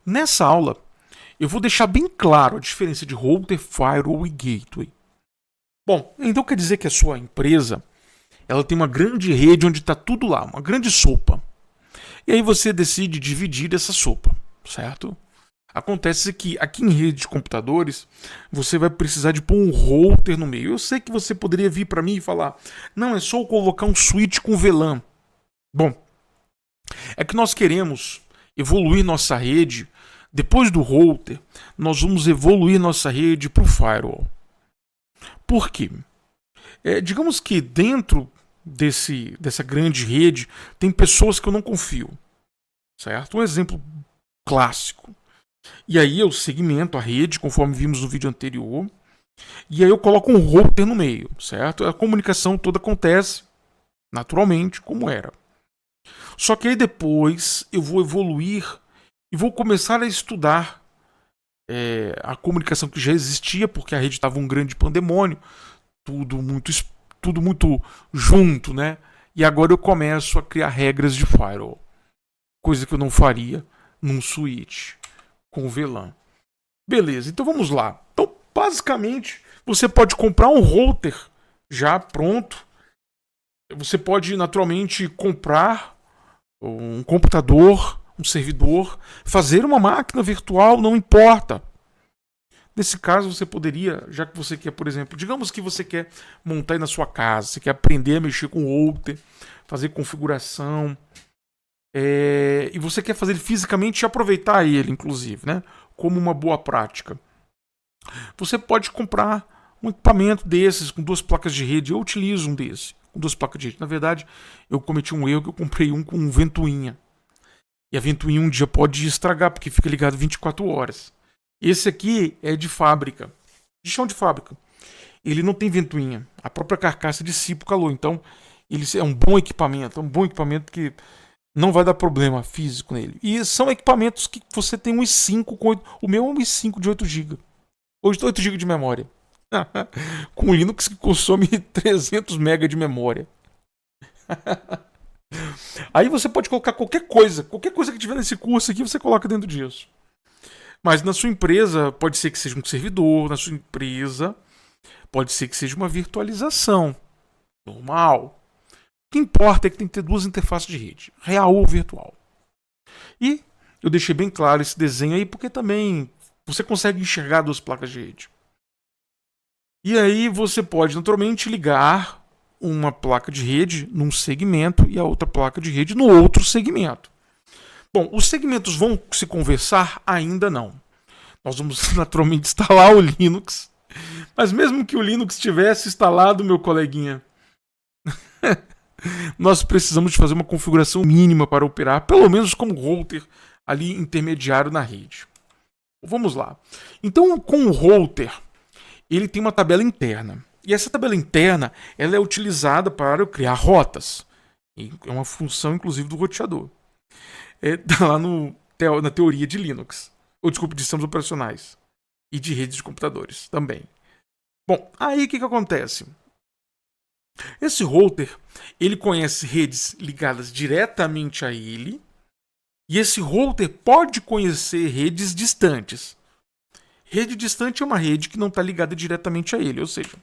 Nessa aula, eu vou deixar bem claro a diferença de router, firewall e gateway. Bom, então quer dizer que a sua empresa ela tem uma grande rede onde está tudo lá, uma grande sopa. E aí você decide dividir essa sopa, certo? Acontece que aqui em rede de computadores, você vai precisar de pôr um router no meio. Eu sei que você poderia vir para mim e falar, não, é só eu colocar um switch com VLAN. Bom, é que nós queremos evoluir nossa rede. Depois do router, nós vamos evoluir nossa rede para o firewall. Por quê? Digamos que dentro dessa grande rede tem pessoas que eu não confio, certo? Um exemplo clássico. E aí eu segmento a rede, conforme vimos no vídeo anterior, e aí eu coloco um router no meio, certo? A comunicação toda acontece naturalmente, como era. Só que aí depois eu vou evoluir e vou começar a estudar a comunicação que já existia, porque a rede estava um grande pandemônio, tudo muito junto, né? E agora eu começo a criar regras de firewall, coisa que eu não faria num switch com VLAN. Beleza, então vamos lá. Então, basicamente, você pode comprar um router já pronto. Você pode, naturalmente, comprar um computador, um servidor, fazer uma máquina virtual, não importa. Nesse caso, você poderia, já que você quer, por exemplo, digamos que você quer montar aí na sua casa, você quer aprender a mexer com router, fazer configuração, e você quer fazer ele fisicamente e aproveitar ele, inclusive, né, como uma boa prática. Você pode comprar um equipamento desses com 2 placas de rede. Eu utilizo um desse com 2 placas de rede. Na verdade, eu cometi um erro que eu comprei um com ventoinha. E a ventoinha um dia pode estragar, porque fica ligado 24 horas. Esse aqui é de fábrica, de chão de fábrica. Ele não tem ventoinha. A própria carcaça dissipa o calor. Então, ele é um bom equipamento que não vai dar problema físico nele. E são equipamentos que você tem um i5 com 8, o meu é um i5 de 8 GB. 8 GB de memória. Com Linux que consome 300 MB de memória. Aí você pode colocar qualquer coisa que tiver nesse curso aqui, você coloca dentro disso. Mas na sua empresa, pode ser que seja um servidor, na sua empresa, pode ser que seja uma virtualização. Normal. O que importa é que tem que ter 2 interfaces de rede, real ou virtual. E eu deixei bem claro esse desenho aí, porque também você consegue enxergar 2 placas de rede. E aí você pode naturalmente ligar uma placa de rede num segmento e a outra placa de rede no outro segmento. Bom, os segmentos vão se conversar? Ainda não. Nós vamos naturalmente instalar o Linux. Mas mesmo que o Linux tivesse instalado, meu coleguinha, nós precisamos de fazer uma configuração mínima para operar, pelo menos como router ali intermediário na rede. Vamos lá. Então, com o router, ele tem uma tabela interna. E essa tabela interna ela é utilizada para eu criar rotas. É uma função, inclusive, do roteador. Está lá na teoria de Linux. Ou, desculpa, de sistemas operacionais. E de redes de computadores também. Bom, aí o que acontece? Esse router, ele conhece redes ligadas diretamente a ele. E esse router pode conhecer redes distantes. Rede distante é uma rede que não está ligada diretamente a ele. Ou seja,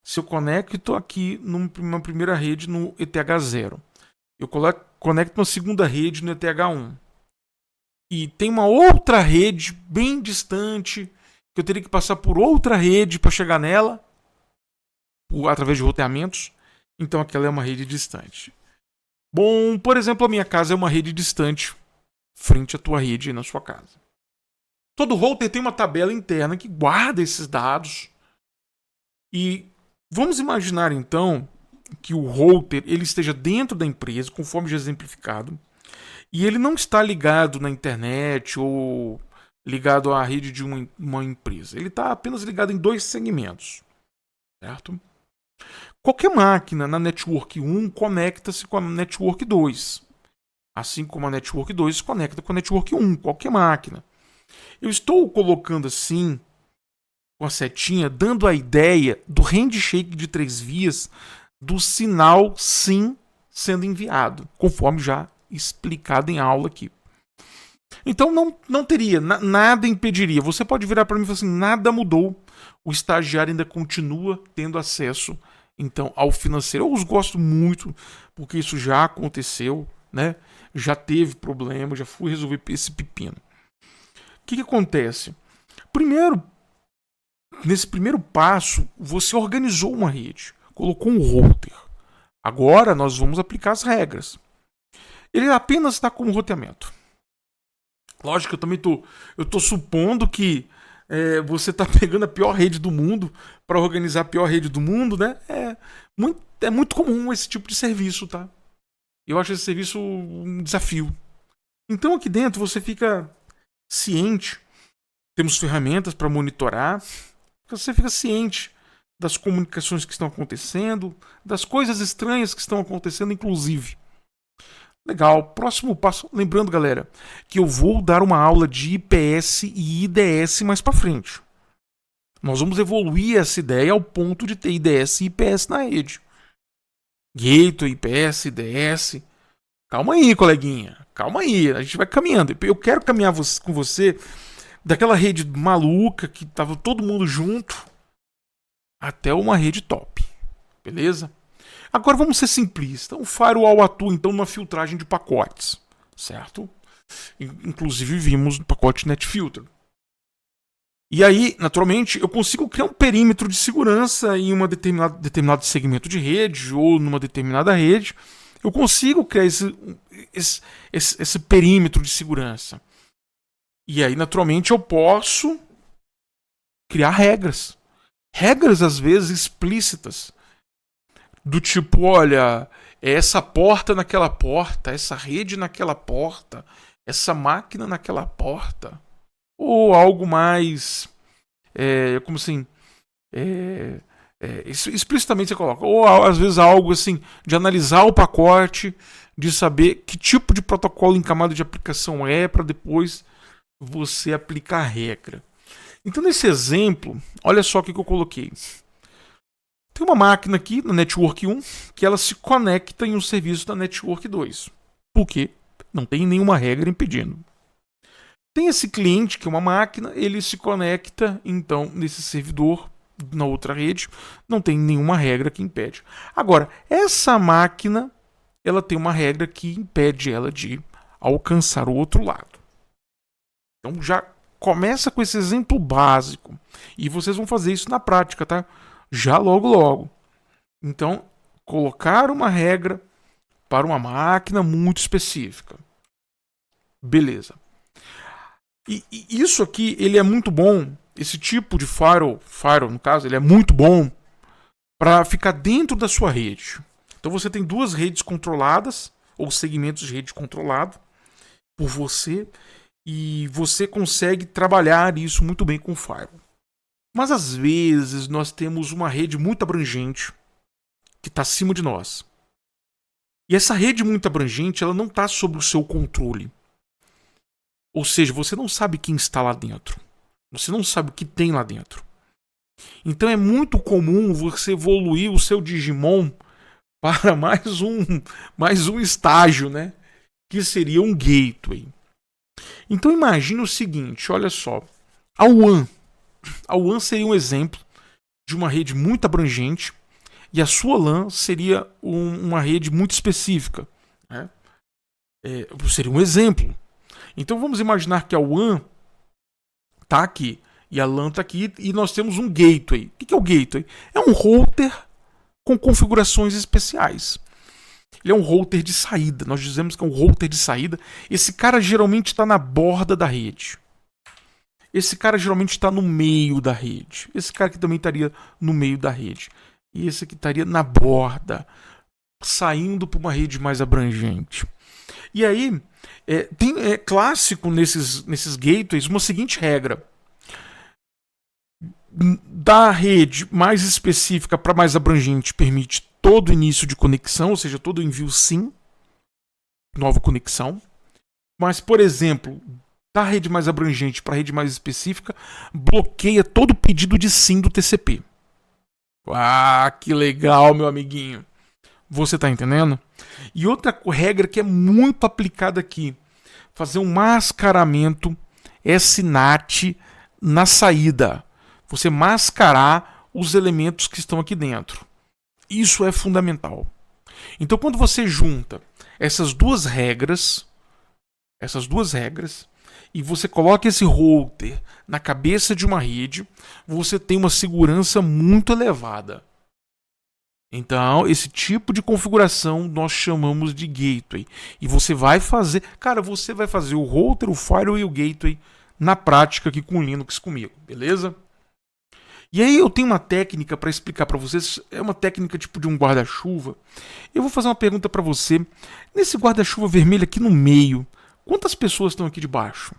se eu conecto aqui numa primeira rede no ETH0, eu conecto uma segunda rede no ETH1, e tem uma outra rede bem distante, que eu teria que passar por outra rede para chegar nela, através de roteamentos, então aquela é uma rede distante. Bom, por exemplo, a minha casa é uma rede distante, frente à tua rede aí na sua casa. Todo router tem uma tabela interna que guarda esses dados. E vamos imaginar então que o router ele esteja dentro da empresa, conforme já exemplificado, e ele não está ligado na internet ou ligado à rede de uma empresa. Ele está apenas ligado em 2 segmentos, certo? Qualquer máquina na Network 1 conecta-se com a Network 2, assim como a Network 2 se conecta com a Network 1, qualquer máquina. Eu estou colocando assim, com a setinha, dando a ideia do handshake de 3 vias do sinal SYN sendo enviado, conforme já explicado em aula aqui. Então não teria, nada impediria. Você pode virar para mim e falar assim, nada mudou. O estagiário ainda continua tendo acesso, então, ao financeiro. Eu os gosto muito, porque isso já aconteceu, né? Já teve problema, já fui resolver esse pepino. O que acontece? Primeiro, nesse primeiro passo, você organizou uma rede, colocou um router. Agora nós vamos aplicar as regras. Ele apenas está como roteamento. Lógico que eu tô supondo que você está pegando a pior rede do mundo para organizar a pior rede do mundo, né? É muito comum esse tipo de serviço, tá? Eu acho esse serviço um desafio. Então aqui dentro você fica ciente, temos ferramentas para monitorar, você fica ciente das comunicações que estão acontecendo, das coisas estranhas que estão acontecendo, inclusive. Legal, próximo passo. Lembrando, galera, que eu vou dar uma aula de IPS e IDS mais pra frente. Nós vamos evoluir essa ideia ao ponto de ter IDS e IPS na rede. Gateway, IPS, IDS. Calma aí, coleguinha. Calma aí, a gente vai caminhando. Eu quero caminhar com você daquela rede maluca que tava todo mundo junto até uma rede top. Beleza? Agora vamos ser simplistas. O firewall atua então numa filtragem de pacotes, certo? Inclusive vimos no pacote NetFilter. E aí, naturalmente, eu consigo criar um perímetro de segurança em um determinado segmento de rede ou numa determinada rede. Eu consigo criar esse perímetro de segurança. E aí, naturalmente, eu posso criar regras. Regras, às vezes, explícitas. Do tipo, olha, essa porta naquela porta, essa rede naquela porta, essa máquina naquela porta. Ou algo mais. Como assim? Explicitamente você coloca. Ou às vezes algo assim, de analisar o pacote, de saber que tipo de protocolo em camada de aplicação é, para depois você aplicar a regra. Então, nesse exemplo, olha só o que eu coloquei. Tem uma máquina aqui na Network 1 que ela se conecta em um serviço da Network 2. Por quê? Não tem nenhuma regra impedindo. Tem esse cliente que é uma máquina, ele se conecta então nesse servidor na outra rede, não tem nenhuma regra que impede. Agora, essa máquina, ela tem uma regra que impede ela de alcançar o outro lado. Então já começa com esse exemplo básico e vocês vão fazer isso na prática, tá? Já logo. Então, colocar uma regra para uma máquina muito específica. Beleza. E isso aqui, ele é muito bom. Esse tipo de firewall no caso, ele é muito bom para ficar dentro da sua rede. Então você tem duas redes controladas, ou segmentos de rede controlado por você, e você consegue trabalhar isso muito bem com o firewall. Mas às vezes nós temos uma rede muito abrangente que está acima de nós. E essa rede muito abrangente, ela não está sob o seu controle. Ou seja, você não sabe quem está lá dentro. Você não sabe o que tem lá dentro. Então é muito comum você evoluir o seu Digimon para mais um estágio, né? Que seria um gateway. Então imagine o seguinte, olha só. A WAN. A WAN seria um exemplo de uma rede muito abrangente e a sua LAN seria uma rede muito específica. Né? Seria um exemplo. Então vamos imaginar que a WAN está aqui e a LAN está aqui e nós temos um gateway. O que é o gateway? É um router com configurações especiais. Ele é um router de saída. Nós dizemos que é um router de saída. Esse cara geralmente está na borda da rede. Esse cara geralmente está no meio da rede. Esse cara aqui também estaria no meio da rede. E esse aqui estaria na borda, saindo para uma rede mais abrangente. E aí, é clássico nesses gateways uma seguinte regra. Da rede mais específica para mais abrangente permite todo início de conexão, ou seja, todo envio SYN, nova conexão. Mas, por exemplo, da rede mais abrangente para a rede mais específica, bloqueia todo pedido de SYN do TCP. Ah, que legal, meu amiguinho. Você está entendendo? E outra regra que é muito aplicada aqui. fazer um mascaramento SNAT na saída. Você mascarar os elementos que estão aqui dentro. Isso é fundamental. Então, quando você junta essas duas regras, e você coloca esse router na cabeça de uma rede, você tem uma segurança muito elevada. Então, esse tipo de configuração nós chamamos de gateway. E você vai fazer, você vai fazer o router, o firewall e o gateway na prática aqui com o Linux comigo, beleza? E aí eu tenho uma técnica para explicar para vocês, é uma técnica tipo de um guarda-chuva. Eu vou fazer uma pergunta para você. Nesse guarda-chuva vermelho aqui no meio, quantas pessoas estão aqui debaixo?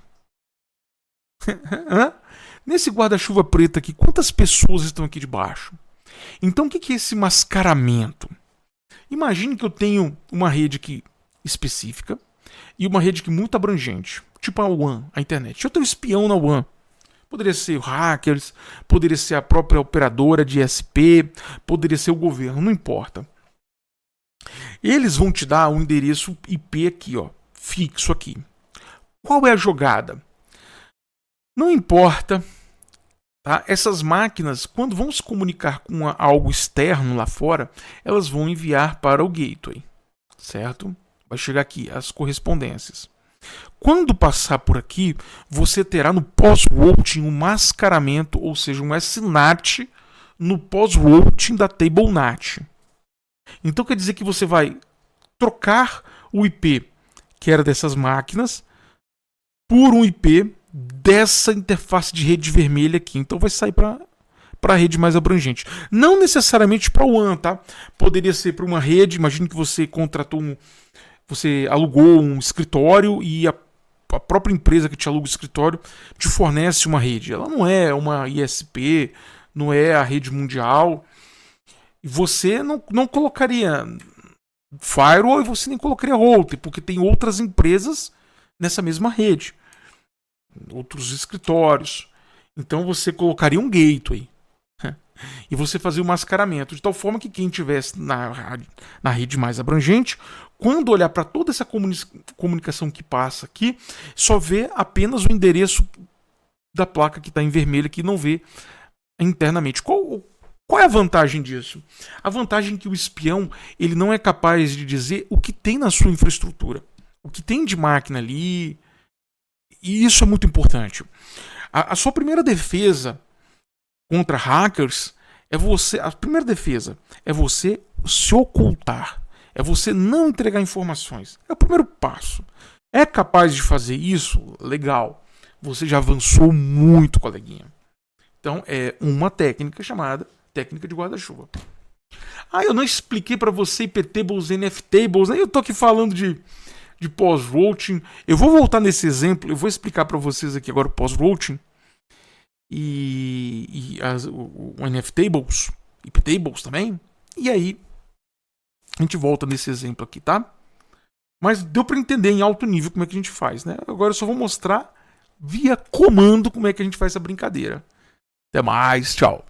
Nesse guarda-chuva preto aqui, quantas pessoas estão aqui debaixo? Então o que é esse mascaramento? Imagine que eu tenho uma rede aqui específica e uma rede aqui muito abrangente, tipo a WAN, a internet. Eu tenho um espião na WAN. Poderia ser hackers, poderia ser a própria operadora de ISP, poderia ser o governo, não importa. Eles vão te dar um endereço IP aqui, ó, fixo aqui. Qual é a jogada? Não importa, tá? Essas máquinas, quando vão se comunicar com algo externo lá fora, elas vão enviar para o gateway, certo? Vai chegar aqui as correspondências. Quando passar por aqui, você terá no pós-routing um mascaramento, ou seja, um SNAT no pós-routing da Table NAT. Então quer dizer que você vai trocar o IP que era dessas máquinas por um IP dessa interface de rede vermelha aqui. Então vai sair para a rede mais abrangente. Não necessariamente para o WAN, tá? Poderia ser para uma rede, imagine que você contratou você alugou um escritório e a própria empresa que te aluga o escritório te fornece uma rede. Ela não é uma ISP, não é a rede mundial. E você não colocaria firewall e você nem colocaria router, porque tem outras empresas nessa mesma rede. Outros escritórios. Então você colocaria um gateway. E você fazia o mascaramento, de tal forma que quem estivesse na rede mais abrangente, quando olhar para toda essa comunicação que passa aqui, só vê apenas o endereço da placa que está em vermelho, que não vê internamente. Qual é a vantagem disso? A vantagem é que o espião ele não é capaz de dizer o que tem na sua infraestrutura, o que tem de máquina ali, e isso é muito importante. A sua primeira defesa contra hackers a primeira defesa é você se ocultar, é você não entregar informações. É o primeiro passo. É capaz de fazer isso? Legal. Você já avançou muito, coleguinha. Então é uma técnica chamada técnica de guarda-chuva. Eu não expliquei para você IP-tables, NF-tables, eu tô aqui falando de pós-routing. Eu vou voltar nesse exemplo, eu vou explicar para vocês aqui agora o pós-routing o NF-tables, IP-tables também. E aí a gente volta nesse exemplo aqui, tá? Mas deu para entender em alto nível como é que a gente faz, né? Agora eu só vou mostrar via comando como é que a gente faz essa brincadeira. Até mais, tchau.